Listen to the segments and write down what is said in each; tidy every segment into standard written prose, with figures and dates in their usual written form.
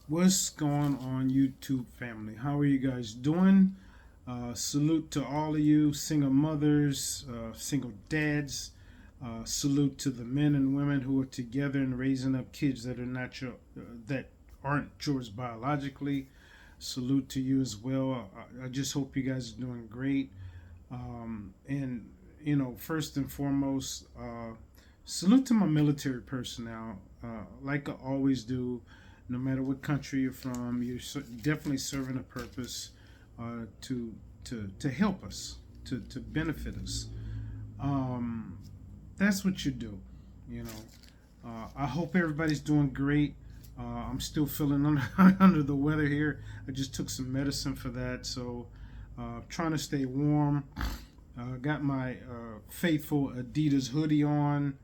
What's going on, YouTube family? How are you guys doing? Salute to all of you, single mothers, single dads. Salute to the men and women who are together and raising up kids that are not that aren't yours biologically. Salute to you as well. I just hope you guys are doing great. And first and foremost, salute to my military personnel. Like I always do, no matter what country you're from, you're definitely serving a purpose to to help us, to benefit us. Um, that's what you do, you know. I hope everybody's doing great. I'm still feeling under the weather here. I just took some medicine for that, so trying to stay warm. Got my faithful Adidas hoodie on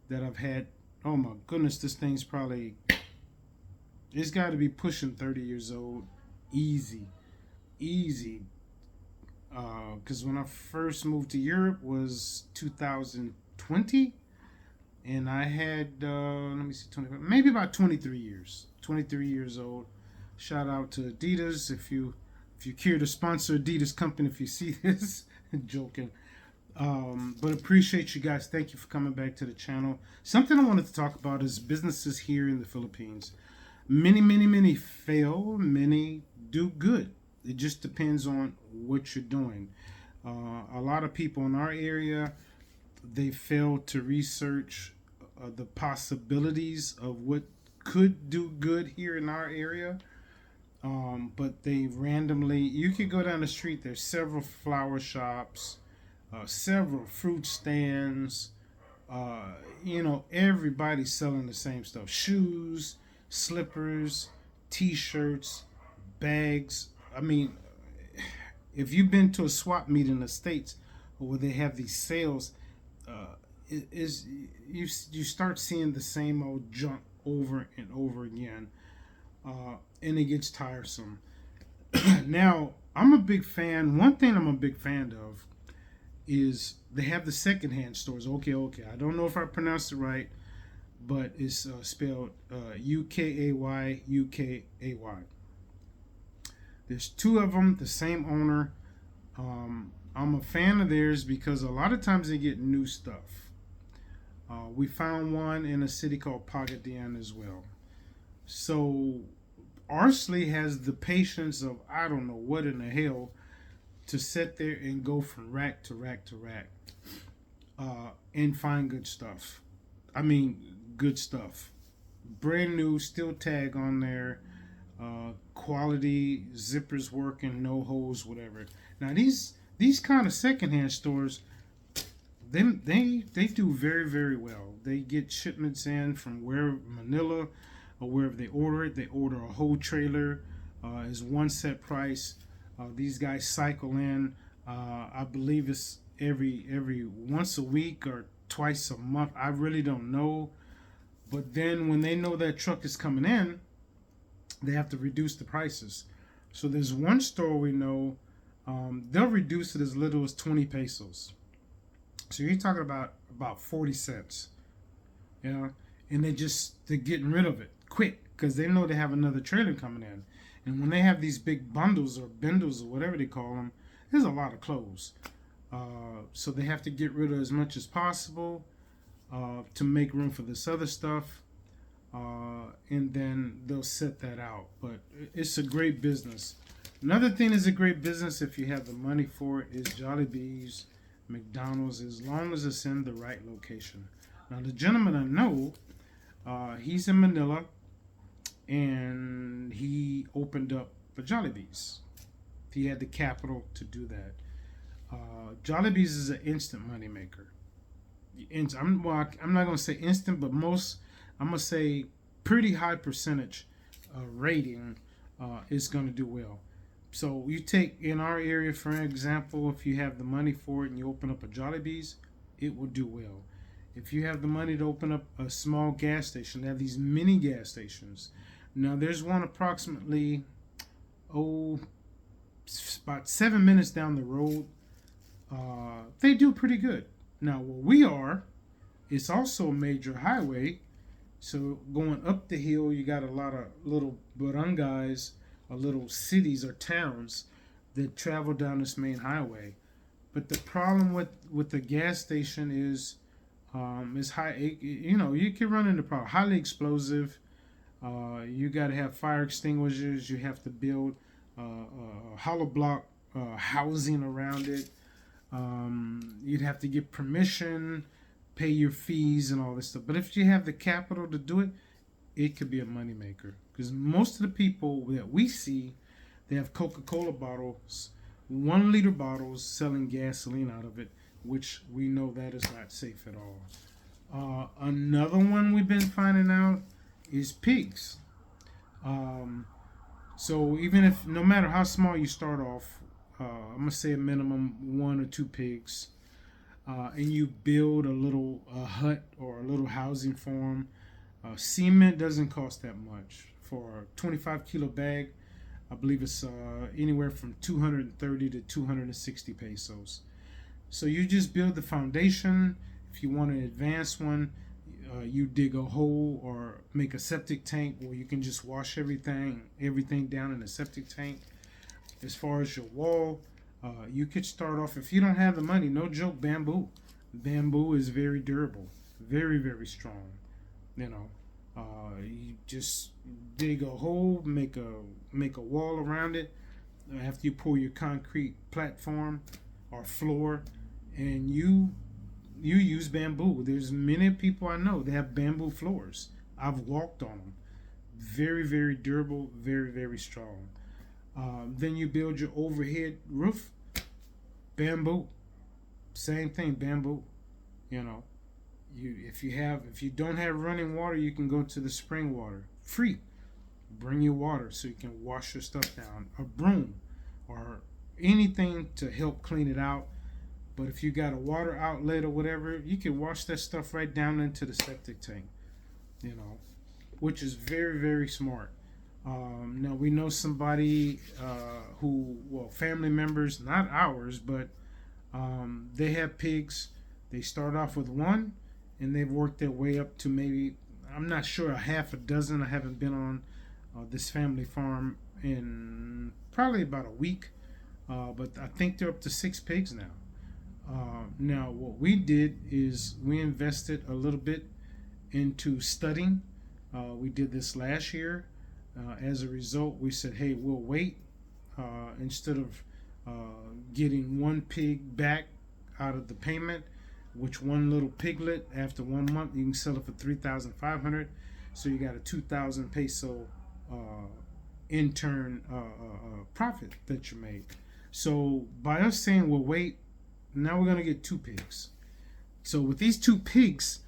that I've had. Oh my goodness, this thing's probably, it's got to be pushing 30 years old. Easy, easy. Because when I first moved to Europe was 2020, and I had let me see, 25, maybe about 23 years. 23 years old. Shout out to Adidas if you care to sponsor Adidas company if you see this. Joking. But appreciate you guys. Thank you for coming back to the channel. Something I wanted to talk about is businesses here in the Philippines. Many fail, many do good. It just depends on what you're doing. A lot of people in our area, they fail to research the possibilities of what could do good here in our area. But they randomly, you could go down the street, there's several flower shops, several fruit stands. Uh, everybody's selling the same stuff: shoes, slippers, t-shirts, bags. I mean, if you've been to a swap meet in the States where they have these sales, is you start seeing the same old junk over and over again, and it gets tiresome. Now, I'm a big fan. One thing I'm a big fan of is they have the secondhand stores. Okay. I don't know if I pronounced it right, but it's spelled UKAY. There's two of them, the same owner. I'm a fan of theirs because a lot of times they get new stuff. We found one in a city called Pagadian as well. So Arsley has the patience of I don't know what in the hell to sit there and go from rack to rack to rack and find good stuff. I mean, good stuff. Brand new, still tag on there. Quality, zippers working, no holes, whatever. Now these kind of secondhand stores, they do very well. They get shipments in from where Manila or wherever they order it. They order a whole trailer is one set price. These guys cycle in. I believe it's every once a week or twice a month. I really don't know. But then when they know that truck is coming in, they have to reduce the prices. So there's one store we know, they'll reduce it as little as 20 pesos. So you're talking about 40 cents, you know, and they're getting rid of it quick because they know they have another trailer coming in. And when they have these big bundles or bindles or whatever they call them, there's a lot of clothes. So they have to get rid of as much as possible to make room for this other stuff. And then they'll set that out. But it's a great business. Another thing is a great business if you have the money for it is Jollibee's, McDonald's, as long as it's in the right location. Now the gentleman I know, he's in Manila, and he opened up a Jollibee's. He had the capital to do that. Jollibee's is an instant money maker. I'm not going to say instant, but I'm going to say pretty high percentage rating is going to do well. So you take in our area, for example, if you have the money for it and you open up a Jollibee's, it will do well. If you have the money to open up a small gas station, they have these mini gas stations. Now there's one approximately oh about 7 minutes down the road. They do pretty good. Now where we are, it's also a major highway, So going up the hill, you got a lot of little barangays, or little cities or towns that travel down this main highway. But the problem with the gas station is high. You know, you can run into problem. Highly explosive. You got to have fire extinguishers. You have to build hollow block housing around it. You'd have to get permission, pay your fees, and all this stuff. But if you have the capital to do it, it could be a moneymaker. Because most of the people that we see, they have Coca-Cola bottles, 1 liter bottles, selling gasoline out of it, which we know that is not safe at all. Another one we've been finding out is pigs. So even if, no matter how small you start off, I'm gonna say a minimum 1 or 2 pigs, and you build a little hut or a little housing for them. Cement doesn't cost that much for a 25 kilo bag. I believe it's anywhere from 230 to 260 pesos. So you just build the foundation. If you want an advanced one, you dig a hole or make a septic tank where you can just wash everything down in a septic tank. As far as your wall, you could start off, if you don't have the money, no joke, bamboo. Bamboo is very durable, very, very strong. You know, you just dig a hole, make a wall around it. After you pour your concrete platform or floor, and you use bamboo. There's many people I know that have bamboo floors. I've walked on them. Very, very durable, very, very strong. Then you build your overhead roof, bamboo. Same thing, bamboo. You know, if you don't have running water, you can go to the spring water, free. Bring your water so you can wash your stuff down. A broom, or anything to help clean it out. But if you got a water outlet or whatever, you can wash that stuff right down into the septic tank. You know, which is very, very smart. Now we know somebody family members, not ours, but they have pigs. They start off with one, and they've worked their way up to maybe, I'm not sure, a half a dozen. I haven't been on this family farm in probably about a week, but I think they're up to 6 pigs now. Now what we did is we invested a little bit into studying. We did this last year. As a result, we said, hey, we'll wait. Instead of getting 1 pig back out of the payment, which one little piglet after 1 month you can sell it for 3,500. So you got a 2,000 peso intern profit that you made. So by us saying we'll wait, now we're gonna get 2 pigs. So with these 2 pigs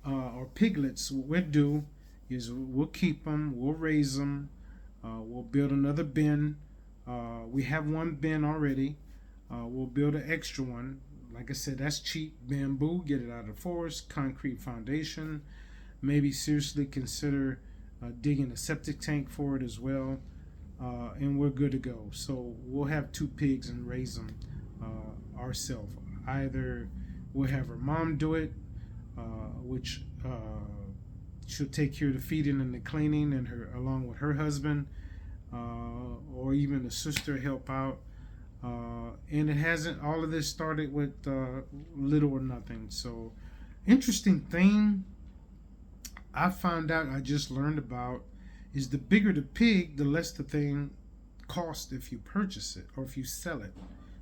or piglets, what we'll do is we'll keep them, we'll raise them, we'll build another bin. We have 1 bin already. We'll build an extra one. Like I said, that's cheap. Bamboo, get it out of the forest, concrete foundation. Maybe seriously consider digging a septic tank for it as well. And we're good to go. So we'll have 2 pigs and raise them ourselves. Either we'll have her mom do it, which she'll take care of the feeding and the cleaning, and her along with her husband, or even a sister help out. And it hasn't. All of this started with little or nothing. So, interesting thing I found out, I just learned about, is the bigger the pig, the less the thing costs if you purchase it or if you sell it.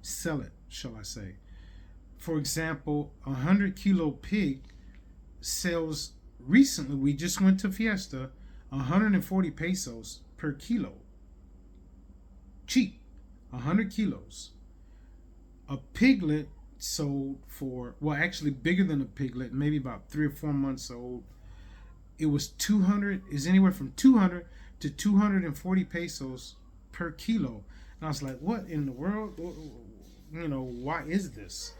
Sell it, shall I say? For example, 100 kilo pig sells recently. We just went to Fiesta, 140 pesos per kilo. Cheap. 100 kilos. A piglet sold for, well, actually bigger than a piglet, maybe about 3 or 4 months old. It was 200, is anywhere from 200 to 240 pesos per kilo. And I was like, what in the world? You know, why is this?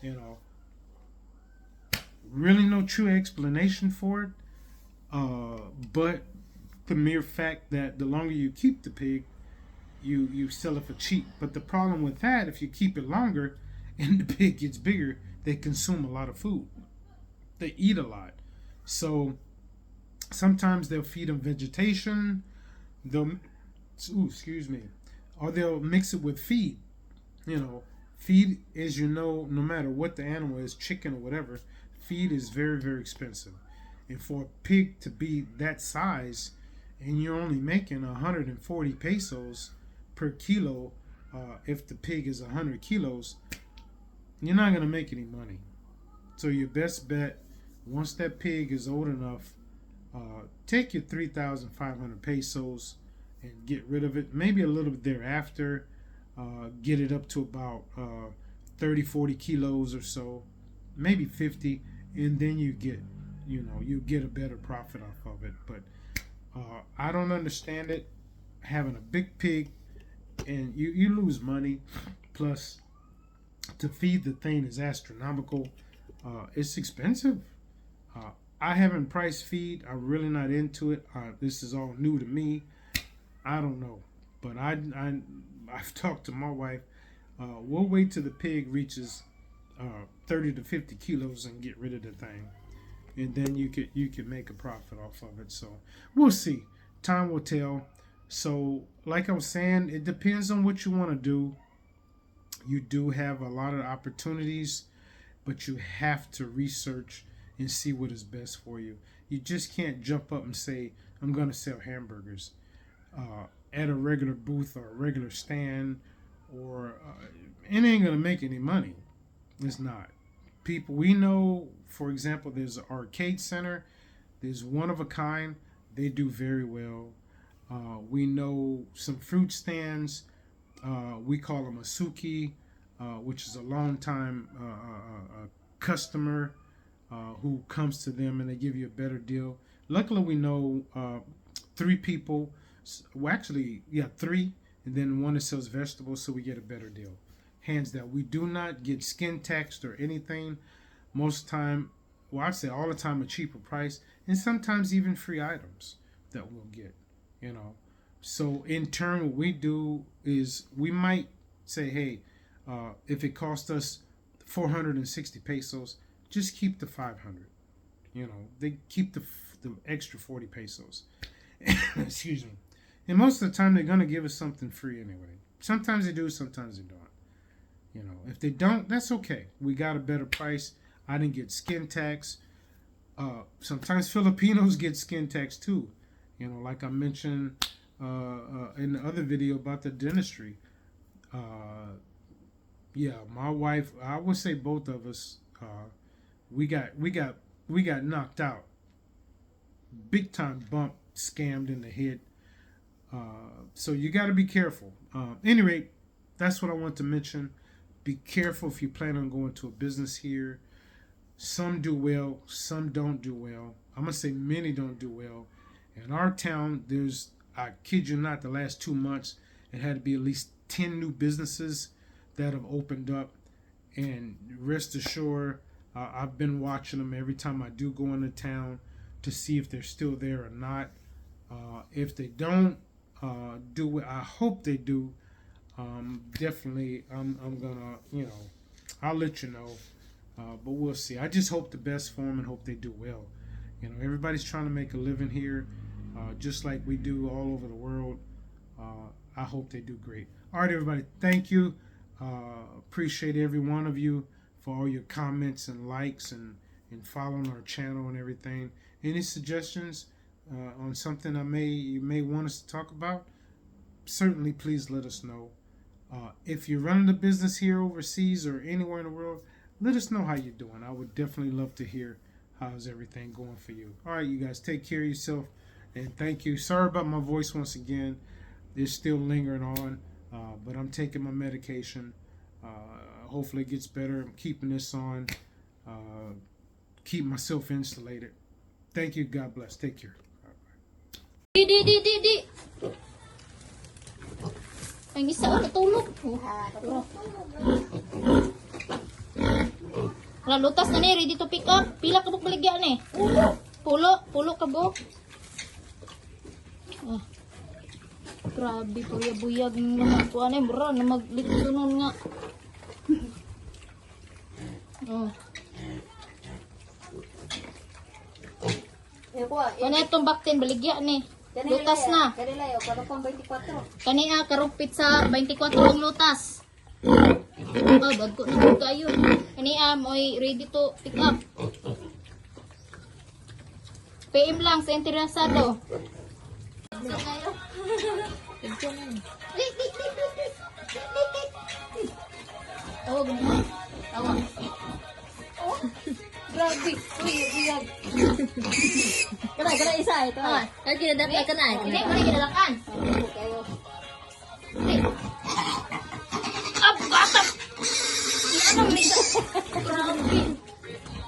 You know, really no true explanation for it. But the mere fact that the longer you keep the pig, you sell it for cheap. But the problem with that, if you keep it longer and the pig gets bigger, they consume a lot of food. They eat a lot. So Sometimes they'll feed them vegetation. They'll, excuse me, or they'll mix it with feed. You know, feed, as you know, no matter what the animal is, chicken or whatever, feed is very, very expensive. And for a pig to be that size, and you're only making 140 pesos per kilo, if the pig is 100 kilos, you're not going to make any money. So your best bet, once that pig is old enough, take your 3,500 pesos and get rid of it. Maybe a little bit thereafter, get it up to about 30, 40 kilos or so, maybe 50, and then you get a better profit off of it. But I don't understand it. Having a big pig, and you lose money. Plus, to feed the thing is astronomical. It's expensive. I haven't priced feed. I'm really not into it. This is all new to me. I don't know, but I've talked to my wife. We'll wait till the pig reaches 30 to 50 kilos and get rid of the thing, and then you could make a profit off of it. So we'll see. Time will tell. So, like I was saying, it depends on what you want to do. You do have a lot of opportunities, but you have to research and see what is best for you. You just can't jump up and say, I'm going to sell hamburgers at a regular booth or a regular stand, or it ain't going to make any money. It's not. People we know, for example, there's an arcade center. There's one of a kind. They do very well. We know some fruit stands. We call them a suki, which is a long time customer who comes to them and they give you a better deal. Luckily, we know 3 people. Well, actually, yeah, 3, and then one that sells vegetables, so we get a better deal. Hands down, we do not get skin taxed or anything. Most of the time, well, I'd say all the time, a cheaper price, and sometimes even free items that we'll get. You know, so in turn, what we do is we might say, hey, if it cost us 460 pesos, just keep the 500. You know, they keep the extra 40 pesos. Excuse me. And most of the time, they're going to give us something free anyway. Sometimes they do, sometimes they don't. You know, if they don't, that's okay. We got a better price. I didn't get skin tax. Sometimes Filipinos get skin tax too. You know, like I mentioned in the other video about the dentistry. Yeah, my wife, I would say both of us, we got knocked out. Big time bump, scammed in the head. So you got to be careful. Any rate, that's what I want to mention. Be careful if you plan on going to a business here. Some do well, some don't do well. I'm going to say many don't do well. In our town, there's, I kid you not, the last 2 months, it had to be at least 10 new businesses that have opened up. And rest assured, I've been watching them every time I do go into town to see if they're still there or not. If they don't do it, I hope they do. Definitely, I'm gonna, I'll let you know. But we'll see. I just hope the best for them and hope they do well. You know, everybody's trying to make a living here, just like we do all over the world. I hope they do great. All right, everybody. Thank you. Appreciate every one of you for all your comments and likes and following our channel and everything. Any suggestions on something you may want us to talk about? Certainly, please let us know. If you're running a business here overseas or anywhere in the world, let us know how you're doing. I would definitely love to hear how's everything going for you. All right, you guys, take care of yourself, and thank you. Sorry about my voice once again. It's still lingering on, but I'm taking my medication. Hopefully it gets better. I'm keeping this on. Keep myself insulated. Thank you. God bless. Take care. Di. Ang isa natulog. Lutas na ni, ready to pick up. Pila ka buk baligya ni? Pulo ka buk. Grabe, buyag ng mga kuha na. Mura na maglitsunon nga. Kuha. Kani itong baktin, baligya ni. Lutas na. Kanila yo, para pang 24. Kani karupit sa 24 ang lutas. Oh, dagko na po kayo. Kani mo'y ready to pick up. PM lang sa interesado. Sa kayo. Oh, ganun. Tawa. Grabe. Uy, biyag. Kana isa ito. Ah, Kaya kinadapa ka na. hindi mo na ginalakan. Kayo. Batap! Ano nito? Grabe.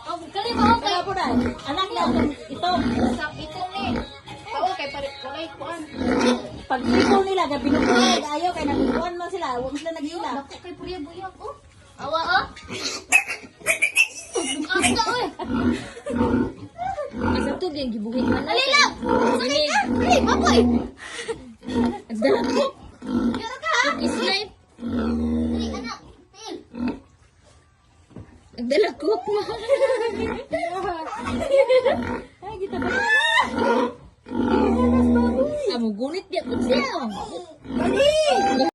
Oh, kali mo okay. Kaya po na. Anak lang ito. Sa ito ni. Kao kay pare walay kuan. Pag ito nila, gabi nung ayaw, kaya nagkuhan man sila. Huwag sila nagila. Lako kay puriya buyag oh. Awa oh. Asa oy. Asa to yung gibuhin man. Dali lang. Sakit ka. Dali, baboy. Nagdala ko. Yara ka ha? Islipe. Dali anak. Til. Nagdala ko pa. Ay, kita ba na? Amo gunit dia po siya. Bali!